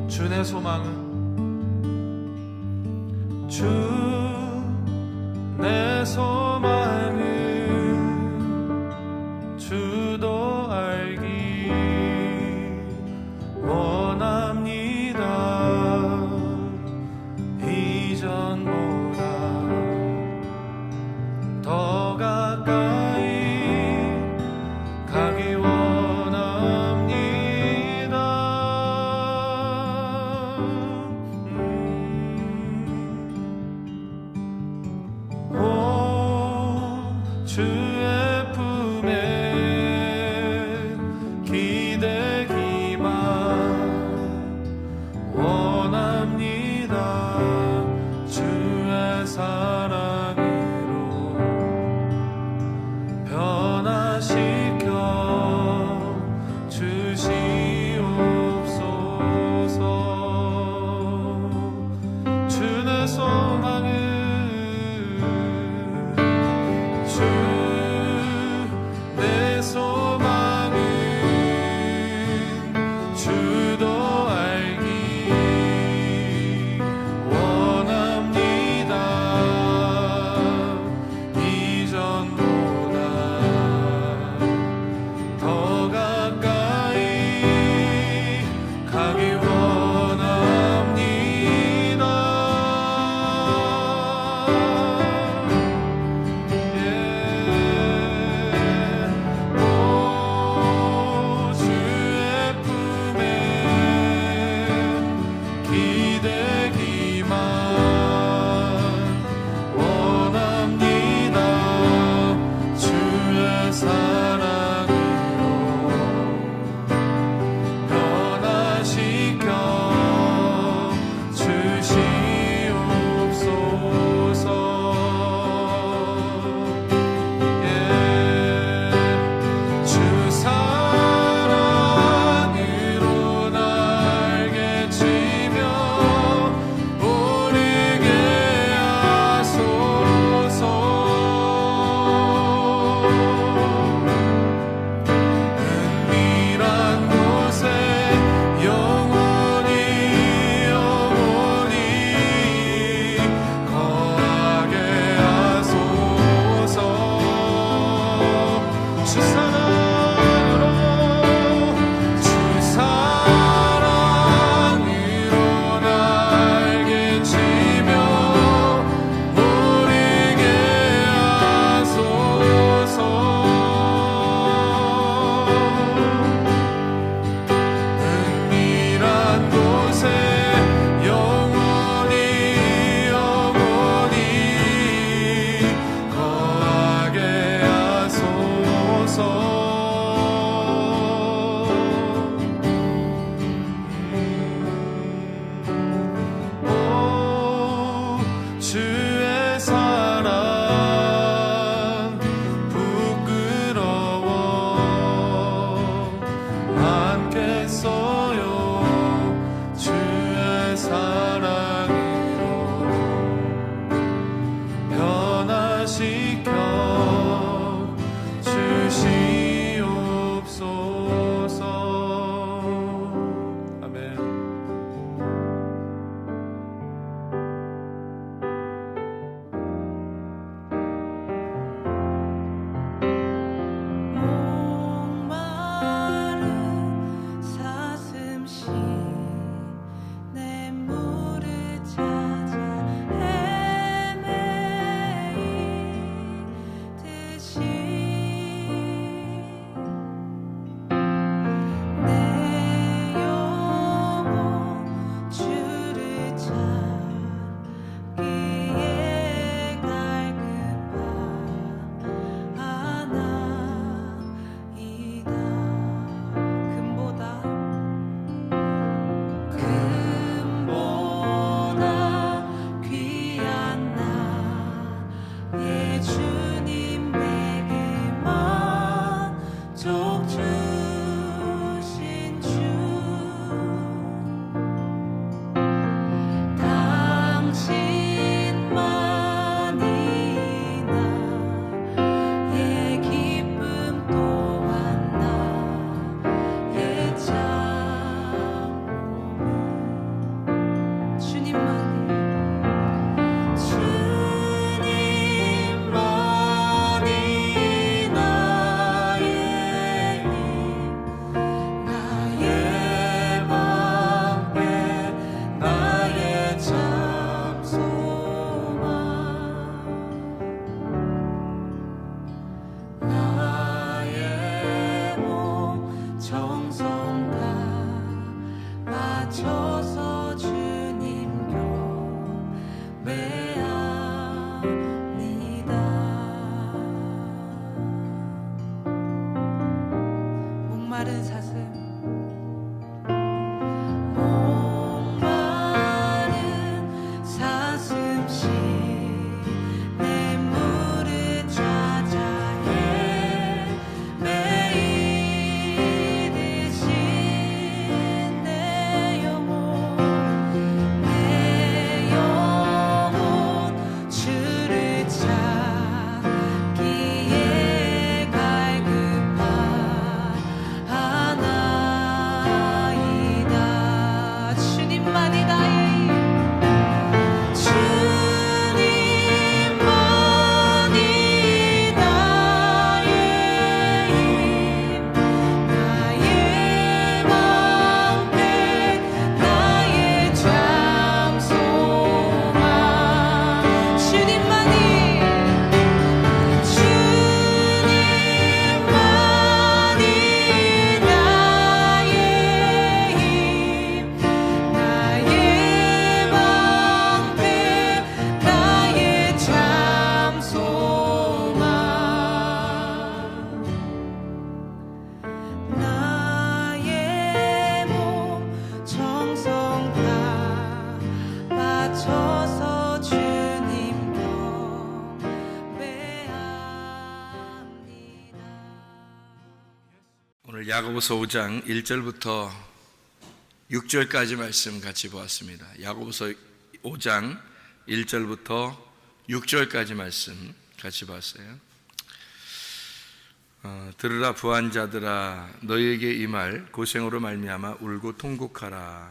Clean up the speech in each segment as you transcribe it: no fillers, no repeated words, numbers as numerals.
주 내 소망은 주 내 소망은 주도 알기 원합니다. 이전보다 더 가까이 가기 원합니다. 오 목마른 사슴 야고보서 5장 1절부터 6절까지 말씀 같이 보았습니다. 야고보서 5장 1절부터 6절까지 말씀 같이 봤어요. 들으라 부한 자들아 너희에게 이 말 고생으로 말미암아 울고 통곡하라.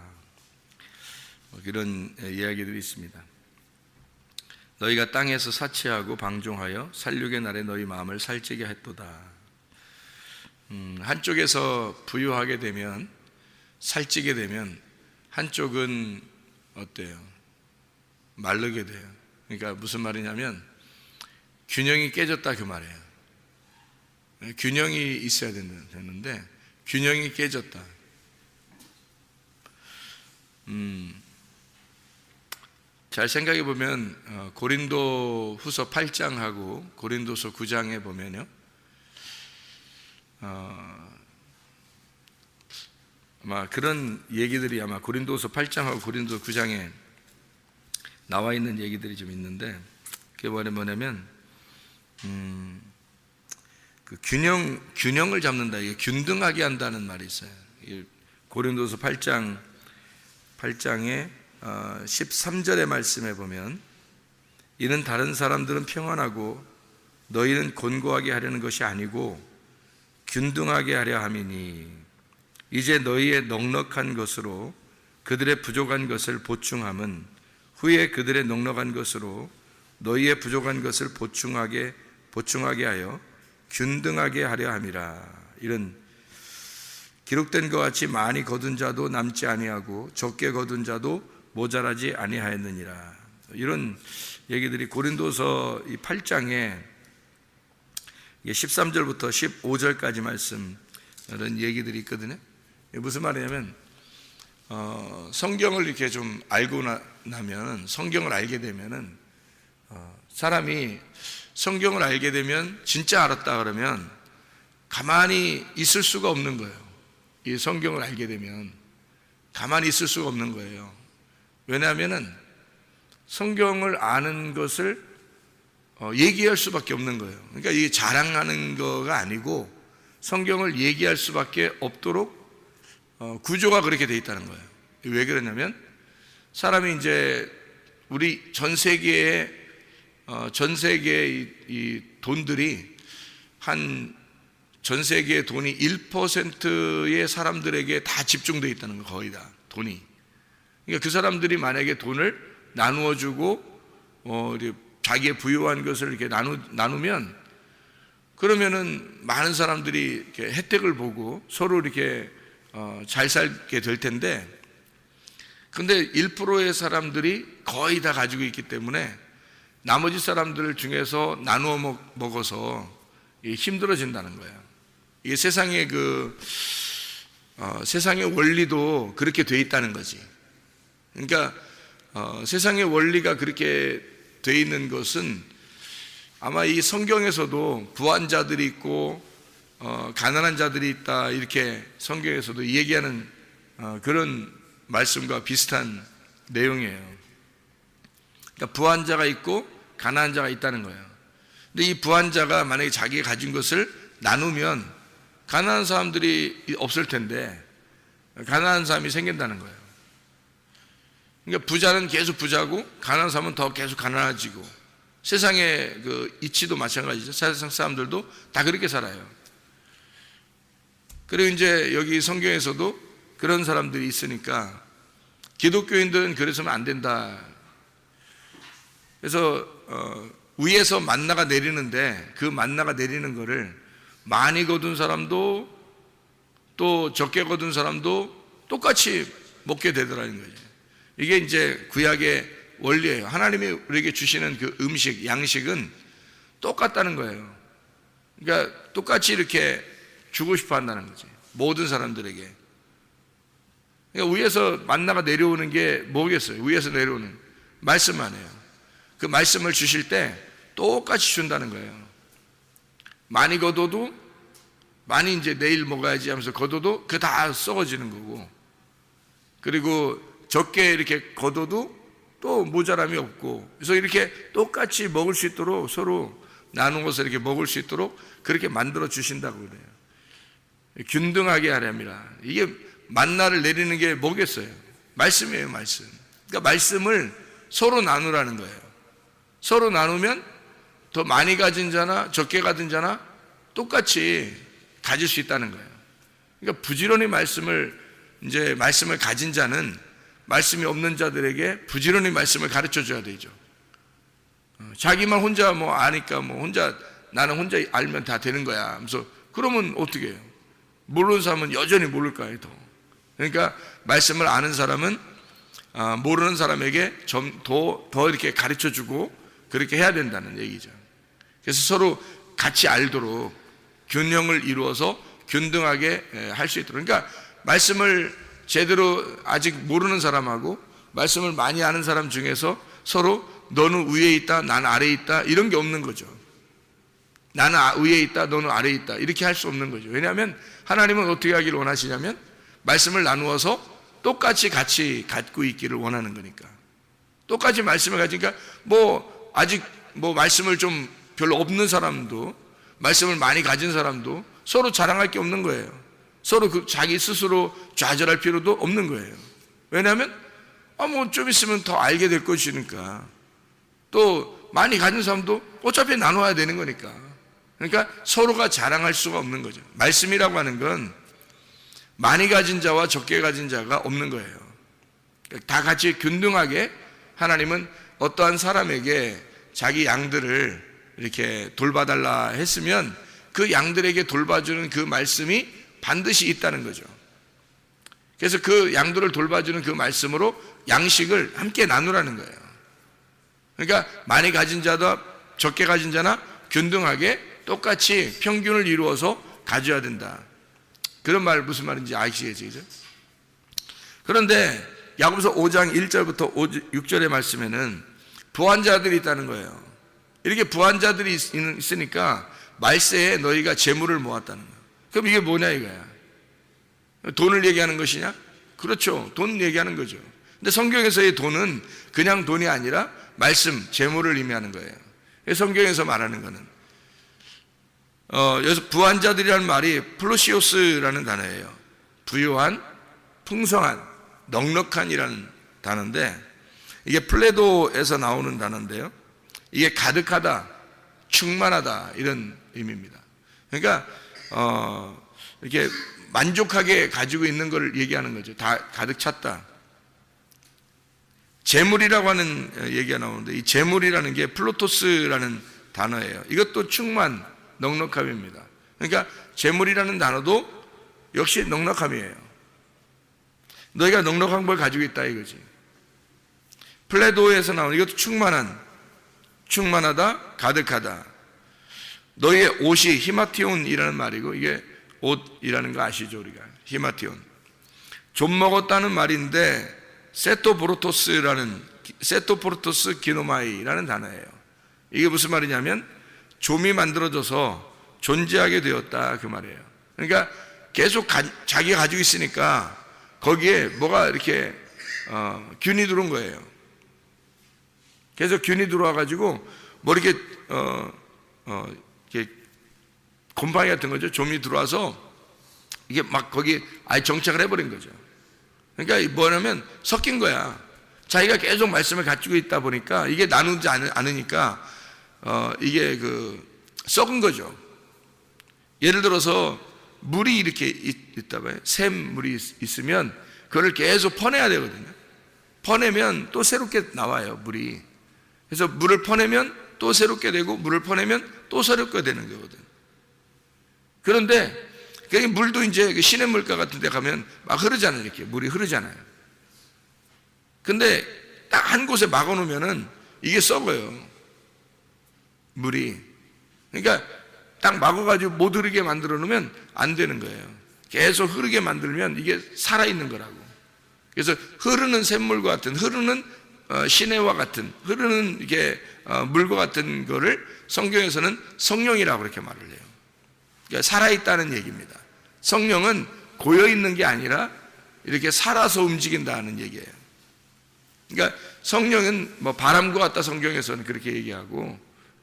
이런 이야기들이 있습니다. 너희가 땅에서 사치하고 방종하여 살육의 날에 너희 마음을 살찌게 했도다. 한쪽에서 부유하게 되면 살찌게 되면 한쪽은 어때요? 마르게 돼요. 그러니까 무슨 말이냐면 균형이 깨졌다 그 말이에요. 균형이 있어야 되는데 균형이 깨졌다. 잘 생각해 보면 고린도 후서 8장하고 고린도서 9장에 보면요, 아마 그런 얘기들이 아마 고린도서 8장하고 고린도서 9장에 나와 있는 얘기들이 좀 있는데, 그게 뭐냐면 그 균형을 잡는다, 이게 균등하게 한다는 말이 있어요. 고린도서 8장의 13절의 말씀에 보면, 이는 다른 사람들은 평안하고 너희는 곤고하게 하려는 것이 아니고 균등하게 하려 함이니 이제 너희의 넉넉한 것으로 그들의 부족한 것을 보충함은 후에 그들의 넉넉한 것으로 너희의 부족한 것을 보충하게 하여 균등하게 하려 함이라. 이런 기록된 것 같이 많이 거둔 자도 남지 아니하고 적게 거둔 자도 모자라지 아니하였느니라. 이런 얘기들이 고린도서 이 8장에 13절부터 15절까지 말씀, 이런 얘기들이 있거든요. 무슨 말이냐면 성경을 이렇게 좀 알고 나면, 성경을 알게 되면은 사람이 성경을 알게 되면 진짜 알았다 그러면 가만히 있을 수가 없는 거예요. 이 성경을 알게 되면 가만히 있을 수가 없는 거예요. 왜냐하면은 성경을 아는 것을 얘기할 수밖에 없는 거예요. 그러니까 이게 자랑하는 거가 아니고 성경을 얘기할 수밖에 없도록 구조가 그렇게 돼 있다는 거예요. 왜 그러냐면 사람이 이제 우리 전 세계의 이 돈들이 전 세계의 돈이 1%의 사람들에게 다 집중되어 있다는 거, 거의 다 돈이. 그러니까 그 사람들이 만약에 돈을 나누어 주고 자기의 부유한 것을 이렇게 나누면, 그러면은 많은 사람들이 이렇게 혜택을 보고 서로 이렇게 잘 살게 될 텐데, 근데 1%의 사람들이 거의 다 가지고 있기 때문에 나머지 사람들 중에서 나누어 먹어서 힘들어진다는 거예요. 이게 세상의 세상의 원리도 그렇게 돼 있다는 거지. 그러니까 세상의 원리가 그렇게 돼 있는 것은 아마 이 성경에서도 부한 자들이 있고 가난한 자들이 있다, 이렇게 성경에서도 얘기하는 그런 말씀과 비슷한 내용이에요. 그러니까 부한 자가 있고 가난한 자가 있다는 거예요. 근데 이 부한 자가 만약에 자기가 가진 것을 나누면 가난한 사람들이 없을 텐데 가난한 사람이 생긴다는 거예요. 그러니까 부자는 계속 부자고 가난한 사람은 더 계속 가난해지고, 세상의 그 이치도 마찬가지죠. 세상 사람들도 다 그렇게 살아요. 그리고 이제 여기 성경에서도 그런 사람들이 있으니까 기독교인들은 그래서는 안 된다. 그래서 위에서 만나가 내리는데 그 만나가 내리는 거를 많이 거둔 사람도 또 적게 거둔 사람도 똑같이 먹게 되더라는 거죠. 이게 이제 구약의 원리예요. 하나님이 우리에게 주시는 그 음식, 양식은 똑같다는 거예요. 그러니까 똑같이 이렇게 주고 싶어 한다는 거지, 모든 사람들에게. 그러니까 위에서 만나가 내려오는 게 뭐겠어요? 위에서 내려오는 말씀만 해요. 그 말씀을 주실 때 똑같이 준다는 거예요. 많이 거둬도, 많이 이제 내일 먹어야지 하면서 거둬도 그 다 썩어지는 거고, 그리고 적게 이렇게 거둬도 또 모자람이 없고, 그래서 이렇게 똑같이 먹을 수 있도록 서로 나누어서 이렇게 먹을 수 있도록 그렇게 만들어 주신다고 그래요. 균등하게 하렵니다. 이게 만나를 내리는 게 뭐겠어요? 말씀이에요, 말씀. 그러니까 말씀을 서로 나누라는 거예요. 서로 나누면 더 많이 가진 자나 적게 가진 자나 똑같이 가질 수 있다는 거예요. 그러니까 부지런히 말씀을 가진 자는 말씀이 없는 자들에게 부지런히 말씀을 가르쳐 줘야 되죠. 자기만 혼자 뭐 아니까 나는 혼자 알면 다 되는 거야 하면서, 그러면 어떻게 해요? 모르는 사람은 여전히 모를 거예요, 더. 그러니까 말씀을 아는 사람은 모르는 사람에게 좀 더 이렇게 가르쳐 주고 그렇게 해야 된다는 얘기죠. 그래서 서로 같이 알도록 균형을 이루어서 균등하게 할 수 있도록. 그러니까 말씀을 제대로 아직 모르는 사람하고 말씀을 많이 아는 사람 중에서 서로 너는 위에 있다, 나는 아래에 있다, 이런 게 없는 거죠. 나는 위에 있다, 너는 아래에 있다, 이렇게 할 수 없는 거죠. 왜냐하면 하나님은 어떻게 하기를 원하시냐면 말씀을 나누어서 똑같이 같이 갖고 있기를 원하는 거니까. 똑같이 말씀을 가지니까 아직 말씀을 좀 별로 없는 사람도, 말씀을 많이 가진 사람도 서로 자랑할 게 없는 거예요. 서로 자기 스스로 좌절할 필요도 없는 거예요. 왜냐하면 좀 있으면 더 알게 될 것이니까. 또 많이 가진 사람도 어차피 나눠야 되는 거니까. 그러니까 서로가 자랑할 수가 없는 거죠. 말씀이라고 하는 건 많이 가진 자와 적게 가진 자가 없는 거예요. 다 같이 균등하게 하나님은 어떠한 사람에게 자기 양들을 이렇게 돌봐달라 했으면 그 양들에게 돌봐주는 그 말씀이 반드시 있다는 거죠. 그래서 그 양들을 돌봐주는 그 말씀으로 양식을 함께 나누라는 거예요. 그러니까 많이 가진 자도 적게 가진 자나 균등하게 똑같이 평균을 이루어서 가져야 된다. 그런 말 무슨 말인지 아시겠죠? 그죠? 그런데 야고보서 5장 1절부터 6절의 말씀에는 부한 자들이 있다는 거예요. 이렇게 부한 자들이 있으니까 말세에 너희가 재물을 모았다는 거예요. 그럼 이게 뭐냐 이거야? 돈을 얘기하는 것이냐? 그렇죠. 돈 얘기하는 거죠. 근데 성경에서의 돈은 그냥 돈이 아니라 말씀, 재물을 의미하는 거예요. 성경에서 말하는 거는 여기서 부한 자들이라는 말이 플루시오스라는 단어예요. 부유한, 풍성한, 넉넉한이라는 단어인데, 이게 플레도에서 나오는 단어인데요, 이게 가득하다, 충만하다 이런 의미입니다. 그러니까 이렇게 만족하게 가지고 있는 걸 얘기하는 거죠. 다 가득 찼다. 재물이라고 하는 얘기가 나오는데, 이 재물이라는 게 플로토스라는 단어예요. 이것도 충만, 넉넉함입니다. 그러니까 재물이라는 단어도 역시 넉넉함이에요. 너희가 넉넉한 걸 가지고 있다 이거지. 플레도에서 나오는 이것도 충만하다, 가득하다. 너희의 옷이 히마티온이라는 말이고, 이게 옷이라는 거 아시죠? 우리가 히마티온. 좀 먹었다는 말인데 세토포르토스 기노마이라는 단어예요. 이게 무슨 말이냐면 좀이 만들어져서 존재하게 되었다 그 말이에요. 그러니까 계속 자기가 가지고 있으니까 거기에 뭐가 이렇게 균이 들어온 거예요. 계속 균이 들어와 가지고 뭐 이렇게 이렇게 곰팡이 같은 거죠. 좀이 들어와서 이게 막 거기 아예 정착을 해버린 거죠. 그러니까 뭐냐면 섞인 거야. 자기가 계속 말씀을 가지고 있다 보니까 이게 나누지 않으니까 이게 썩은 거죠. 예를 들어서 물이 이렇게 있다 봐요. 샘물이 있으면 그걸 계속 퍼내야 되거든요. 퍼내면 또 새롭게 나와요, 물이. 그래서 물을 퍼내면 또 새롭게 되고 물을 퍼내면 또 새롭게 되는 거거든. 그런데 물도 이제 시냇물가 같은 데 가면 막 흐르잖아요. 이렇게 물이 흐르잖아요. 근데 딱 한 곳에 막아 놓으면은 이게 썩어요, 물이. 그러니까 딱 막아가지고 못 흐르게 만들어 놓으면 안 되는 거예요. 계속 흐르게 만들면 이게 살아있는 거라고. 그래서 흐르는 샘물과 같은, 흐르는 시내와 같은, 흐르는 이게 물과 같은 거를 성경에서는 성령이라고 그렇게 말을 해요. 그러니까 살아있다는 얘기입니다. 성령은 고여있는 게 아니라 이렇게 살아서 움직인다는 얘기예요. 그러니까 성령은 뭐 바람과 같다 성경에서는 그렇게 얘기하고,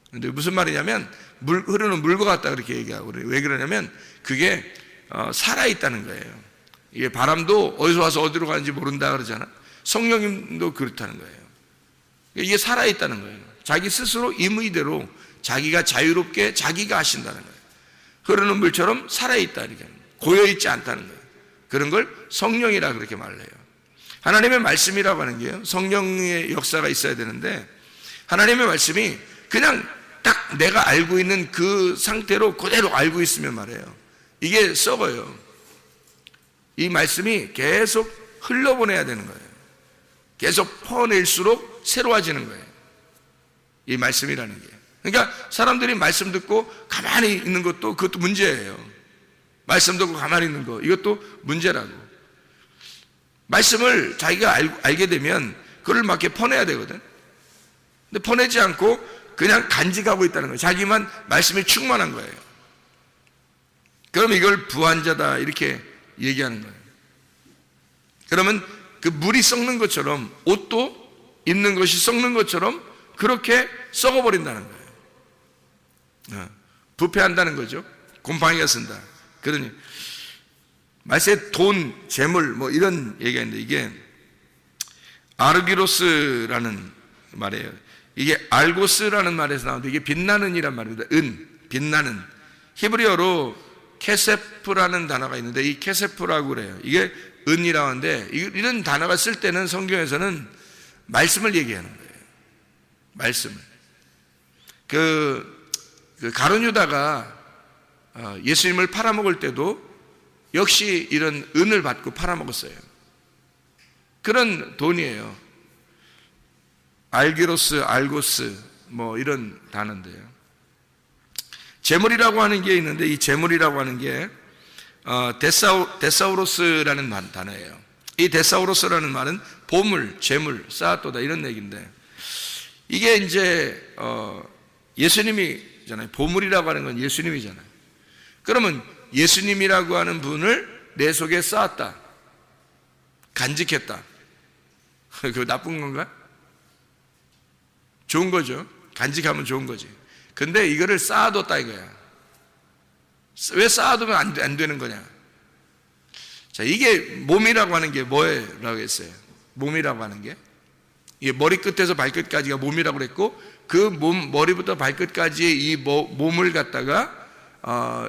근데 무슨 말이냐면 흐르는 물과 같다 그렇게 얘기하고 그래요. 왜 그러냐면 그게 살아있다는 거예요. 이게 바람도 어디서 와서 어디로 가는지 모른다 그러잖아. 성령님도 그렇다는 거예요. 이게 살아있다는 거예요. 자기 스스로 임의대로 자기가 자유롭게 자기가 하신다는 거예요. 흐르는 물처럼 살아있다, 이렇게 고여있지 않다는 거예요. 그런 걸 성령이라 그렇게 말을 해요. 하나님의 말씀이라고 하는 게요, 성령의 역사가 있어야 되는데 하나님의 말씀이 그냥 딱 내가 알고 있는 그 상태로 그대로 알고 있으면 말이에요, 이게 썩어요. 이 말씀이 계속 흘러보내야 되는 거예요. 계속 퍼낼수록 새로워지는 거예요, 이 말씀이라는 게. 그러니까 사람들이 말씀 듣고 가만히 있는 것도 그것도 문제예요. 말씀 듣고 가만히 있는 거, 이것도 문제라고. 말씀을 자기가 알게 되면 그걸 막 이렇게 퍼내야 되거든. 근데 퍼내지 않고 그냥 간직하고 있다는 거예요. 자기만 말씀이 충만한 거예요. 그럼 이걸 부한자다 이렇게 얘기하는 거예요. 그러면 그 물이 썩는 것처럼, 옷도 입는 것이 썩는 것처럼 그렇게 썩어버린다는 거예요. 부패한다는 거죠. 곰팡이가 쓴다. 그러니 말세 돈, 재물 뭐 이런 얘기가 있는데 이게 아르기로스라는 말이에요. 이게 알고스라는 말에서 나오는데 이게 빛나는 이란 말입니다. 빛나는. 히브리어로 케세프라는 단어가 있는데 이 케세프라고 그래요. 이게 은이라고 하는데 이런 단어가 쓸 때는 성경에서는 말씀을 얘기하는 거예요. 말씀을. 그 가룟 유다가 예수님을 팔아먹을 때도 역시 이런 은을 받고 팔아먹었어요. 그런 돈이에요. 알기로스, 알고스 뭐 이런 단어인데요. 재물이라고 하는 게 있는데 이 재물이라고 하는 게 데사우로스라는 단어예요. 이 데사우로스라는 말은 보물, 재물, 쌓았도다 이런 얘기인데 이게 이제 예수님이잖아요. 보물이라고 하는 건 예수님이잖아요. 그러면 예수님이라고 하는 분을 내 속에 쌓았다, 간직했다. 그거 나쁜 건가? 좋은 거죠. 간직하면 좋은 거지. 근데 이거를 쌓아뒀다 이거야. 왜 쌓아두면 안 되는 거냐? 자, 이게 몸이라고 하는 게 뭐라고 했어요? 몸이라고 하는 게 이게 머리끝에서 발끝까지가 몸이라고 그랬고 그 몸, 머리부터 발끝까지의 이 몸을 갖다가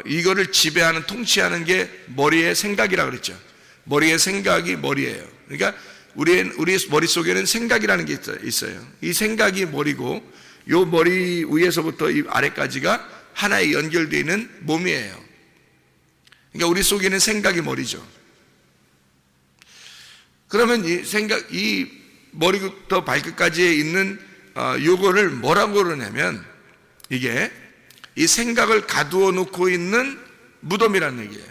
이거를 지배하는, 통치하는 게 머리의 생각이라고 그랬죠. 머리의 생각이 머리예요. 그러니까 우리 머릿속에는 생각이라는 게 있어요. 이 생각이 머리고 요 머리 위에서부터 이 아래까지가 하나의 연결되어 있는 몸이에요. 그러니까 우리 속에는 생각이 머리죠. 그러면 이 머리부터 발끝까지에 있는 요거를 뭐라고 그러냐면 이게 이 생각을 가두어 놓고 있는 무덤이라는 얘기예요.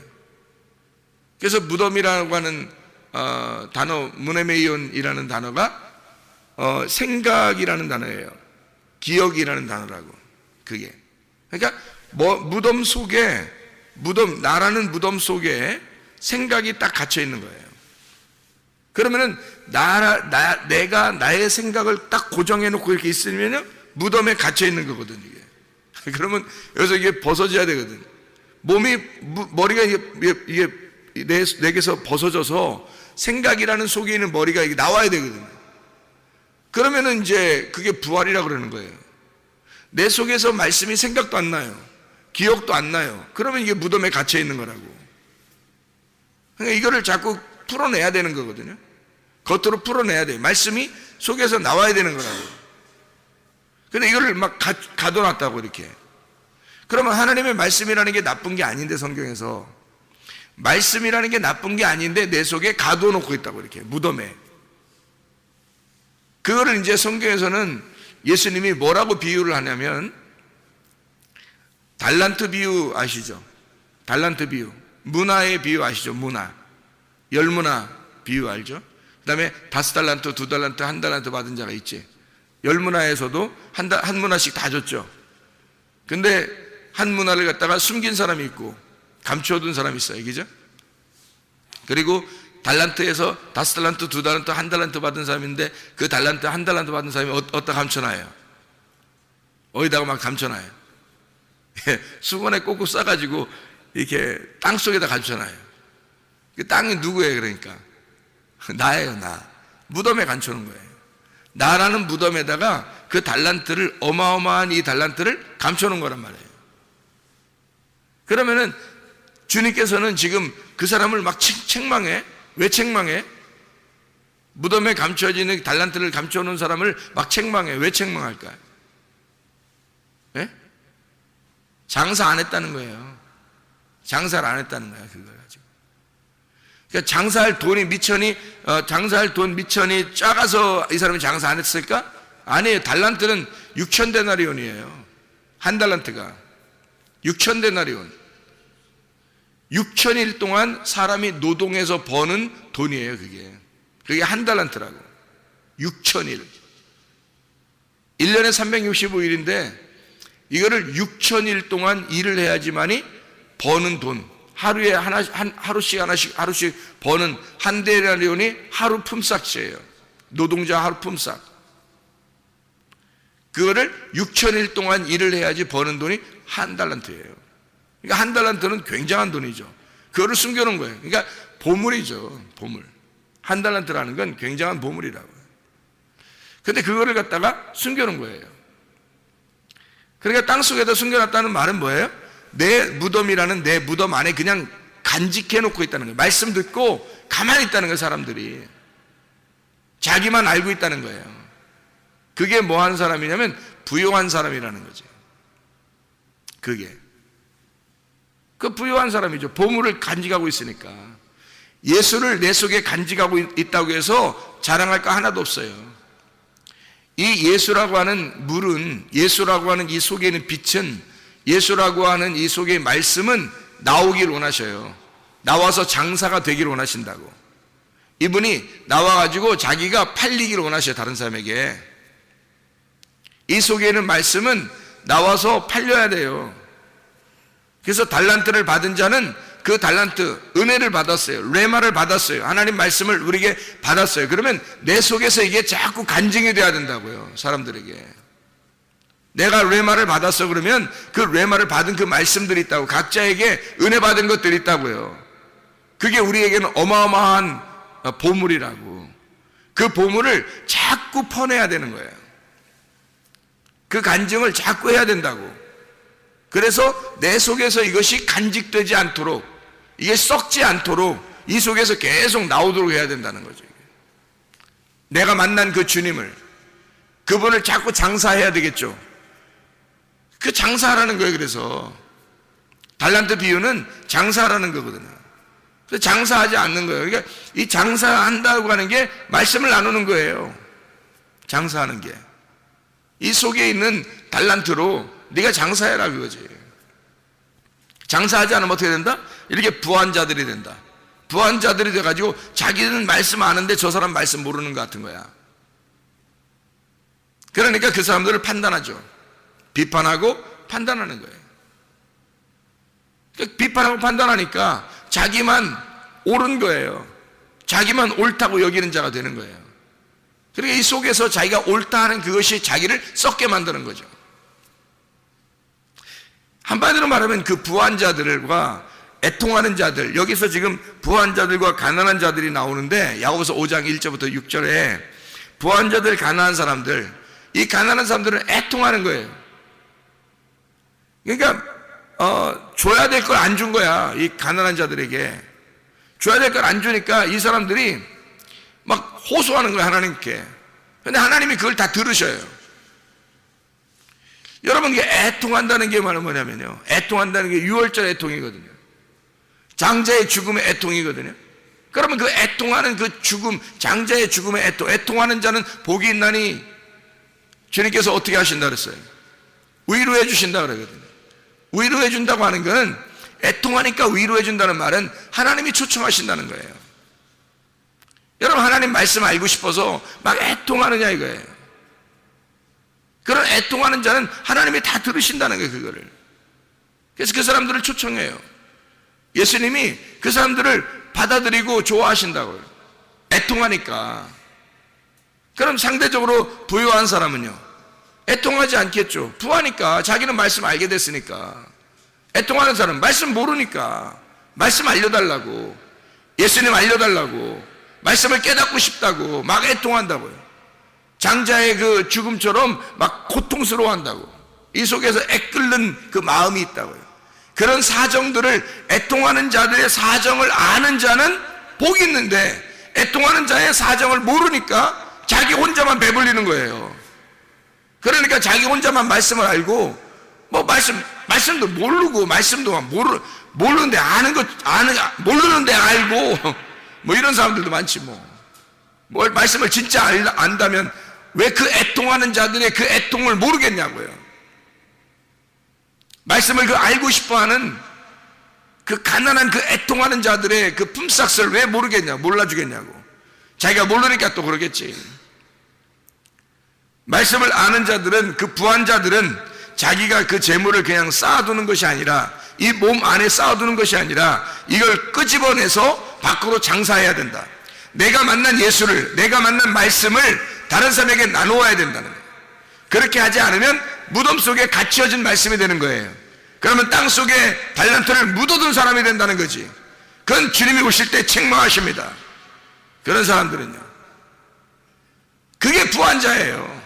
그래서 무덤이라고 하는 단어, 무네메이온이라는 단어가 생각이라는 단어예요. 기억이라는 단어라고. 그게. 그러니까 무덤 속에, 나라는 무덤 속에 생각이 딱 갇혀 있는 거예요. 그러면은 내가 나의 생각을 딱 고정해 놓고 이렇게 있으면 무덤에 갇혀 있는 거거든, 이게. 그러면 여기서 이게 벗어져야 되거든. 머리가 이게 내게서 벗어져서 생각이라는 속에 있는 머리가 이게 나와야 되거든. 그러면은 이제 그게 부활이라고 그러는 거예요. 내 속에서 말씀이 생각도 안 나요. 기억도 안 나요. 그러면 이게 무덤에 갇혀 있는 거라고. 그러니까 이거를 자꾸 풀어내야 되는 거거든요. 겉으로 풀어내야 돼요. 말씀이 속에서 나와야 되는 거라고. 근데 이거를 막 가둬놨다고 이렇게. 그러면 하나님의 말씀이라는 게 나쁜 게 아닌데, 성경에서 말씀이라는 게 나쁜 게 아닌데 내 속에 가둬놓고 있다고, 이렇게 무덤에. 그거를 이제 성경에서는 예수님이 뭐라고 비유를 하냐면, 달란트 비유 아시죠? 달란트 비유, 문화의 비유 아시죠? 문화, 열문화 비유 알죠? 그 다음에 5달란트, 2달란트, 1달란트 받은 자가 있지. 열문화에서도 한 문화씩 다 줬죠. 근데 한 문화를 갖다가 숨긴 사람이 있고 감추어둔 사람이 있어요, 그죠? 그리고 달란트에서 5달란트, 2달란트, 1달란트 받은 사람인데 그 달란트, 1달란트 받은 사람이 어디다 감춰놔요? 어디다가 막 감춰놔요? 수건에 꼭꼭 싸가지고 이렇게 땅 속에다 감춰놔요. 그 땅이 누구예요? 그러니까 나예요, 나. 무덤에 감춰놓은 거예요. 나라는 무덤에다가 그 달란트를, 어마어마한 이 달란트를 감춰놓은 거란 말이에요. 그러면은 주님께서는 지금 그 사람을 막 책망해. 왜 책망해? 무덤에 감춰지는 달란트를 감춰놓은 사람을 막 책망해. 왜 책망할까요? 예? 장사 안 했다는 거예요. 장사를 안 했다는 거야, 그걸 가지고. 그러니까 장사할 돈 미천이 작아서 이 사람이 장사 안 했을까? 아니에요. 달란트는 6,000데나리온이에요. 한 달란트가 6,000데나리온. 6,000일 동안 사람이 노동해서 버는 돈이에요, 그게 한 달란트라고. 6,000일. 1년에 365일인데 이거를 6,000일 동안 일을 해야지만이 버는 돈, 하루에 하루씩 버는 한 데나리온이 하루 품삯이에요. 노동자 하루 품삯. 그거를 6,000일 동안 일을 해야지 버는 돈이 한 달란트예요. 그러니까 한 달란트는 굉장한 돈이죠. 그거를 숨겨놓은 거예요. 그러니까 보물이죠, 보물. 한 달란트라는 건 굉장한 보물이라고요. 근데 그거를 갖다가 숨겨놓은 거예요. 그러니까 땅속에다 숨겨놨다는 말은 뭐예요? 내 무덤이라는 내 무덤 안에 그냥 간직해 놓고 있다는 거예요. 말씀 듣고 가만히 있다는 거예요, 사람들이. 자기만 알고 있다는 거예요. 그게 뭐 하는 사람이냐면 부요한 사람이라는 거죠. 그게. 그 부요한 사람이죠. 보물을 간직하고 있으니까. 예수를 내 속에 간직하고 있다고 해서 자랑할 거 하나도 없어요. 이 예수라고 하는 물은, 예수라고 하는 이 속에 있는 빛은, 예수라고 하는 이 속의 말씀은 나오길 원하셔요. 나와서 장사가 되길 원하신다고. 이분이 나와가지고 자기가 팔리길 원하셔요, 다른 사람에게. 이 속에 있는 말씀은 나와서 팔려야 돼요. 그래서 달란트를 받은 자는 그 달란트, 은혜를 받았어요. 레마를 받았어요. 하나님 말씀을 우리에게 받았어요. 그러면 내 속에서 이게 자꾸 간증이 돼야 된다고요, 사람들에게. 내가 레마를 받았어 그러면 그 레마를 받은 그 말씀들이 있다고. 각자에게 은혜 받은 것들이 있다고요. 그게 우리에게는 어마어마한 보물이라고. 그 보물을 자꾸 퍼내야 되는 거예요. 그 간증을 자꾸 해야 된다고. 그래서 내 속에서 이것이 간직되지 않도록, 이게 썩지 않도록 이 속에서 계속 나오도록 해야 된다는 거죠. 내가 만난 그 주님을, 그분을 자꾸 장사해야 되겠죠. 그 장사하라는 거예요. 그래서 달란트 비유는 장사하라는 거거든요. 그래서 장사하지 않는 거예요. 그러니까 이 장사한다고 하는 게 말씀을 나누는 거예요. 장사하는 게. 이 속에 있는 달란트로 네가 장사해라, 그거지. 장사하지 않으면 어떻게 된다? 이렇게 부한 자들이 된다. 부한 자들이 돼가지고 자기는 말씀 아는데 저 사람 말씀 모르는 것 같은 거야. 그러니까 그 사람들을 판단하죠. 비판하고 판단하는 거예요. 비판하고 판단하니까 자기만 옳은 거예요. 자기만 옳다고 여기는 자가 되는 거예요. 그러니까 이 속에서 자기가 옳다 하는 그것이 자기를 썩게 만드는 거죠. 한마디로 말하면 그 부한 자들과 애통하는 자들, 여기서 지금 부한 자들과 가난한 자들이 나오는데 야고보서 5장 1절부터 6절에 부한 자들, 가난한 사람들, 이 가난한 사람들은 애통하는 거예요. 그러니까 줘야 될 걸 안 준 거야. 이 가난한 자들에게 줘야 될 걸 안 주니까 이 사람들이 막 호소하는 거예요, 하나님께. 근데 하나님이 그걸 다 들으셔요. 여러분, 이게 애통한다는 게 뭐냐면요, 애통한다는 게 유월절 애통이거든요. 장자의 죽음의 애통이거든요. 그러면 그 애통하는 그 죽음, 장자의 죽음의 애통하는 자는 복이 있나니 주님께서 어떻게 하신다 그랬어요? 위로해 주신다 그러거든요. 위로해 준다고 하는 것은, 애통하니까 위로해 준다는 말은 하나님이 초청하신다는 거예요. 여러분, 하나님 말씀 알고 싶어서 막 애통하느냐 이거예요. 그런 애통하는 자는 하나님이 다 들으신다는 거예요, 그거를. 그래서 그 사람들을 초청해요. 예수님이 그 사람들을 받아들이고 좋아하신다고요. 애통하니까. 그럼 상대적으로 부유한 사람은요, 애통하지 않겠죠. 부하니까, 자기는 말씀 알게 됐으니까. 애통하는 사람은 말씀 모르니까 말씀 알려달라고, 예수님 알려달라고, 말씀을 깨닫고 싶다고 막 애통한다고요. 장자의 그 죽음처럼 막 고통스러워한다고, 이 속에서 애끓는 그 마음이 있다고요. 그런 사정들을, 애통하는 자들의 사정을 아는 자는 복이 있는데, 애통하는 자의 사정을 모르니까 자기 혼자만 배불리는 거예요. 그러니까 자기 혼자만 말씀을 알고, 뭐 말씀도 모르고, 말씀도 모르는데 모르는데 알고, 뭐 이런 사람들도 많지 뭘 말씀을 진짜 안다면 왜 그 애통하는 자들의 그 애통을 모르겠냐고요. 말씀을 그 알고 싶어하는 그 가난한 그 애통하는 자들의 그 품삯을 왜 모르겠냐, 몰라주겠냐고. 자기가 모르니까 또 그러겠지. 말씀을 아는 자들은, 그 부한 자들은 자기가 그 재물을 그냥 쌓아두는 것이 아니라, 이 몸 안에 쌓아두는 것이 아니라 이걸 끄집어내서 밖으로 장사해야 된다. 내가 만난 예수를, 내가 만난 말씀을 다른 사람에게 나누어야 된다는 거예요. 그렇게 하지 않으면 무덤 속에 갇혀진 말씀이 되는 거예요. 그러면 땅 속에 달란트를 묻어둔 사람이 된다는 거지. 그건 주님이 오실 때 책망하십니다. 그런 사람들은요, 그게 부한 자예요.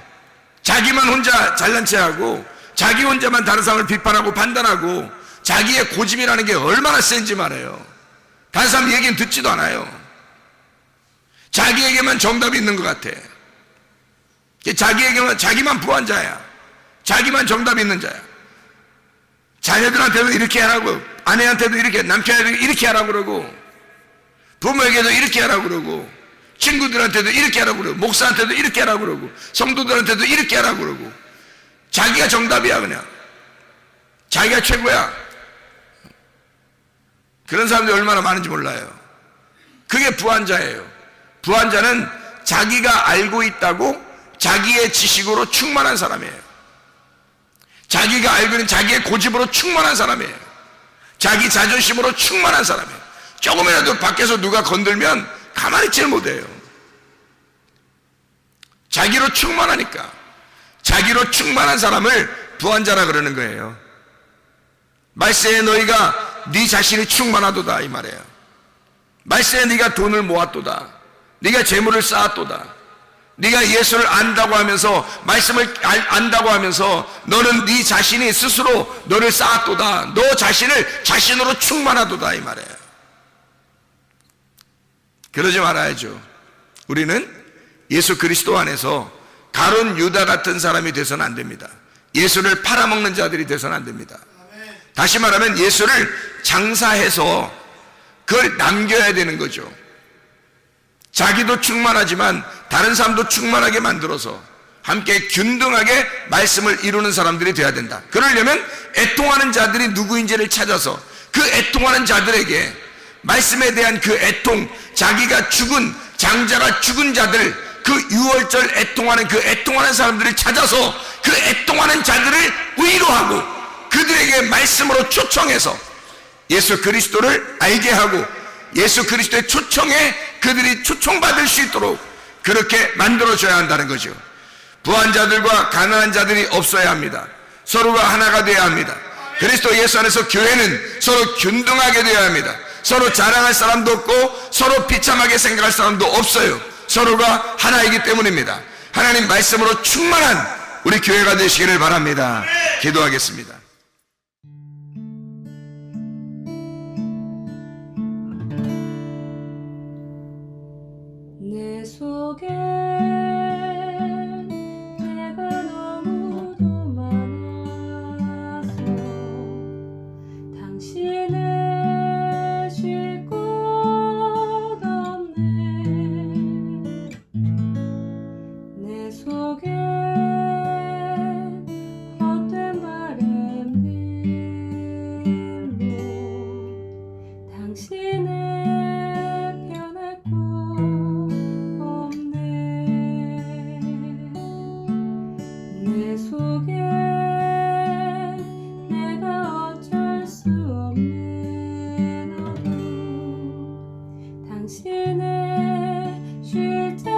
자기만 혼자 잘난 체하고, 자기 혼자만 다른 사람을 비판하고 판단하고, 자기의 고집이라는 게 얼마나 센지 말해요. 다른 사람 얘기는 듣지도 않아요. 자기에게만 정답이 있는 것 같아. 자기만 부한 자야. 자기만 정답이 있는 자야. 자녀들한테도 이렇게 하라고, 아내한테도 이렇게, 남편한테도 이렇게 하라고 그러고, 부모에게도 이렇게 하라고 그러고, 친구들한테도 이렇게 하라고 그러고, 목사한테도 이렇게 하라고 그러고, 성도들한테도 이렇게 하라고 그러고, 자기가 정답이야. 그냥 자기가 최고야. 그런 사람들이 얼마나 많은지 몰라요. 그게 부한 자예요. 부한 자는 자기가 알고 있다고 자기의 지식으로 충만한 사람이에요. 자기가 알고 있는 자기의 고집으로 충만한 사람이에요. 자기 자존심으로 충만한 사람이에요. 조금이라도 밖에서 누가 건들면 가만히 있지를 못해요. 자기로 충만하니까. 자기로 충만한 사람을 부한 자라 그러는 거예요. 말세에 너희가 네 자신이 충만하도다, 이 말이에요. 말세에 네가 돈을 모았도다, 네가 재물을 쌓았도다, 네가 예수를 안다고 하면서, 말씀을 안다고 하면서 너는 네 자신이 스스로 너를 쌓았도다, 너 자신을 자신으로 충만하도다, 이 말이에요. 그러지 말아야죠. 우리는 예수 그리스도 안에서 가룟 유다 같은 사람이 돼서는 안 됩니다. 예수를 팔아먹는 자들이 돼서는 안 됩니다. 다시 말하면 예수를 장사해서 그걸 남겨야 되는 거죠. 자기도 충만하지만 다른 사람도 충만하게 만들어서 함께 균등하게 말씀을 이루는 사람들이 되어야 된다. 그러려면 애통하는 자들이 누구인지를 찾아서 그 애통하는 자들에게 말씀에 대한 그 애통, 자기가 죽은, 장자가 죽은 자들, 그 유월절 애통하는 그 애통하는 사람들을 찾아서 그 애통하는 자들을 위로하고 그들에게 말씀으로 초청해서 예수 그리스도를 알게 하고 예수 그리스도의 초청에 그들이 초청받을 수 있도록 그렇게 만들어줘야 한다는 거죠. 부한 자들과 가난한 자들이 없어야 합니다. 서로가 하나가 되어야 합니다. 그리스도 예수 안에서 교회는 서로 균등하게 되어야 합니다. 서로 자랑할 사람도 없고 서로 비참하게 생각할 사람도 없어요. 서로가 하나이기 때문입니다. 하나님 말씀으로 충만한 우리 교회가 되시기를 바랍니다. 기도하겠습니다. 내 속에 내가 너무도 많아서 당신을 쉴 곳 없네. 내 속에 헛된 바램들로 당신을 변할 곳 없네. 내 속에 내가 어쩔 수 없는 어둠 당신을 쉴 자